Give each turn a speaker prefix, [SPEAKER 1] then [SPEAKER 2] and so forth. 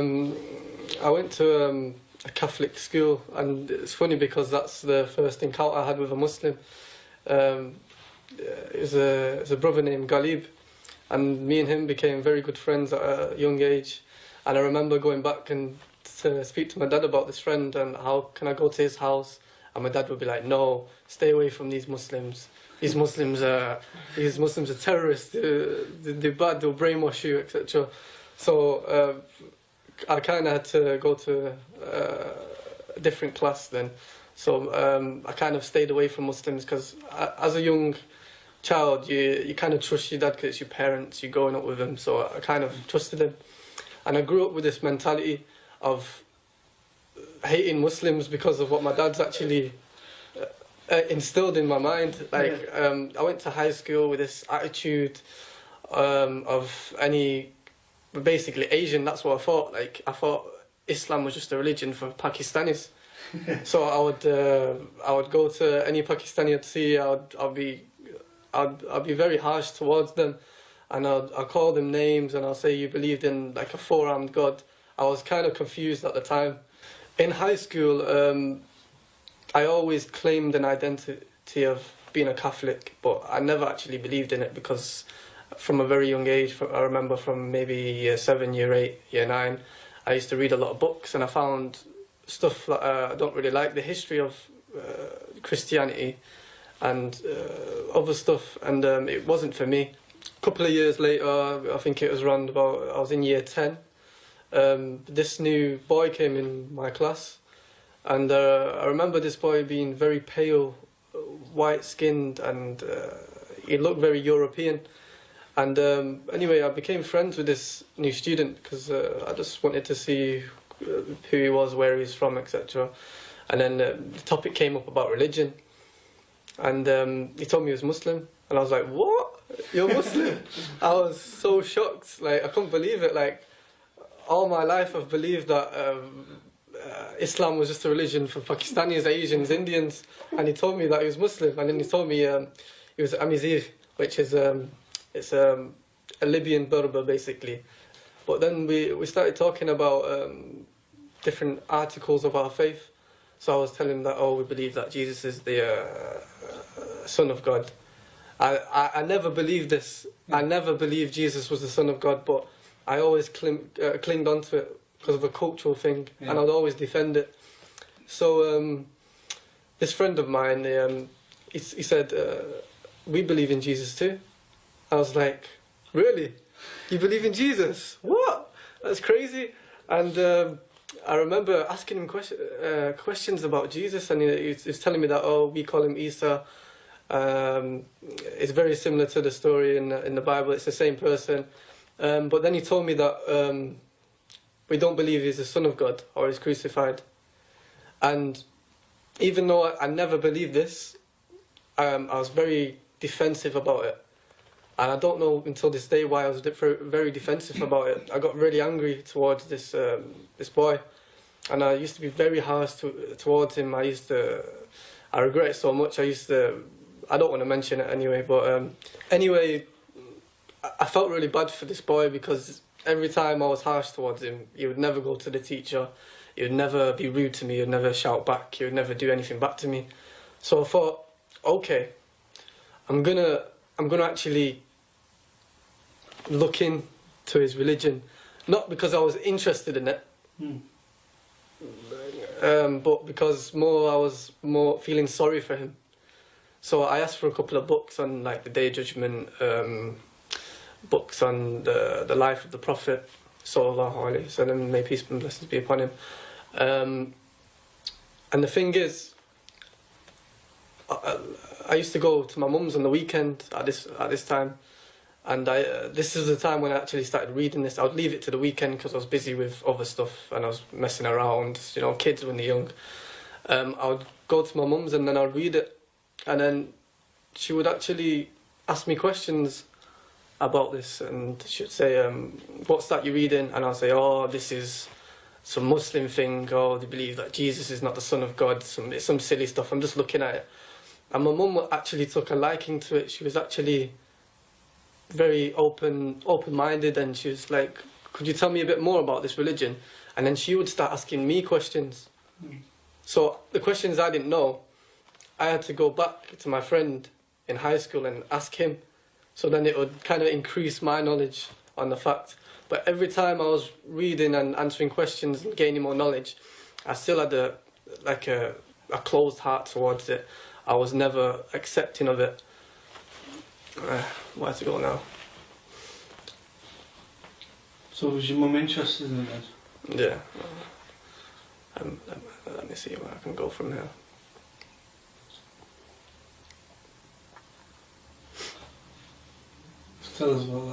[SPEAKER 1] I went to a Catholic school, and it's funny because that's the first encounter I had with a Muslim. It was a brother named Galib, and me and him became very good friends at a young age. And I remember going back and to speak to my dad about this friend and how can I go to his house, and my dad would be like, "No, stay away from these Muslims. These Muslims are terrorists. They're bad. They'll brainwash you, etc." So I kind of had to go to a different class then. So I kind of stayed away from Muslims because as a young child, you kind of trust your dad because it's your parents, you're growing up with them. So I kind of trusted him. And I grew up with this mentality of hating Muslims because of what my dad's actually instilled in my mind. Like, I went to high school with this attitude of basically Asian, that's what I thought. Like, I thought Islam was just a religion for Pakistanis. So I would go to any Pakistani I'd see, I'd be very harsh towards them, and I'd call them names, and I'll say you believed in like a four-armed God. I was kind of confused at the time. In high school, I always claimed an identity of being a Catholic, but I never actually believed in it because from a very young age, I remember from maybe year 7, year 8, year 9, I used to read a lot of books, and I found stuff that I don't really like, the history of Christianity and other stuff, and it wasn't for me. A couple of years later, I think it was around about, I was in year 10, this new boy came in my class, and I remember this boy being very pale, white-skinned, and he looked very European. And anyway, I became friends with this new student because I just wanted to see who he was, where he was from, etc. And then the topic came up about religion, and he told me he was Muslim, and I was like, "What? You're Muslim?" I was so shocked, like I couldn't believe it. Like, all my life I've believed that Islam was just a religion for Pakistanis, Asians, Indians, and he told me that he was Muslim, and then he told me he was Amizigh, which is it's a Libyan Berber basically. But then we started talking about different articles of our faith. So I was telling him that, oh, we believe that Jesus is the Son of God. I never believed this. I never believed Jesus was the Son of God, but I always clinged onto it because of a cultural thing, and I'd always defend it. So this friend of mine, he said, we believe in Jesus too. I was like, really? You believe in Jesus? What? That's crazy. And I remember asking him questions about Jesus, and he was telling me that, oh, we call him Isa. It's very similar to the story in the Bible. It's the same person. But then he told me that we don't believe he's the Son of God or he's crucified. And even though I never believed this, I was very defensive about it. And I don't know until this day why I was very defensive about it. I got really angry towards this boy, and I used to be very harsh towards him. I regret it so much. I don't want to mention it anyway, but anyway, I felt really bad for this boy because every time I was harsh towards him, he would never go to the teacher, he would never be rude to me, he would never shout back, he would never do anything back to me. So I thought, okay, I'm gonna actually look into his religion, not because I was interested in it, but because I was more feeling sorry for him. So I asked for a couple of books on like the Day of Judgment, books on the life of the Prophet, sallallahu alaihi wasallam, may peace and blessings be upon him. And the thing is, I used to go to my mum's on the weekend at this time, and this is the time when I actually started reading this. I would leave it to the weekend because I was busy with other stuff and I was messing around, you know, kids when they're young. I would go to my mum's and then I'd read it, and then she would actually ask me questions about this, and she'd say, what's that you're reading? And I'll say, oh, this is some Muslim thing, or they believe that Jesus is not the Son of God, it's some silly stuff, I'm just looking at it. And my mum actually took a liking to it. She was actually very open-minded, and she was like could you tell me a bit more about this religion? And then she would start asking me questions. So the questions I didn't know, I had to go back to my friend in high school and ask him. So then it would kind of increase my knowledge on the fact. But every time I was reading and answering questions and gaining more knowledge, I still had a closed heart towards it. I was never accepting of it. Where to go now?
[SPEAKER 2] So was your mum interested in it?
[SPEAKER 1] Yeah. Let me see where I can go from here.
[SPEAKER 2] Tell us about that.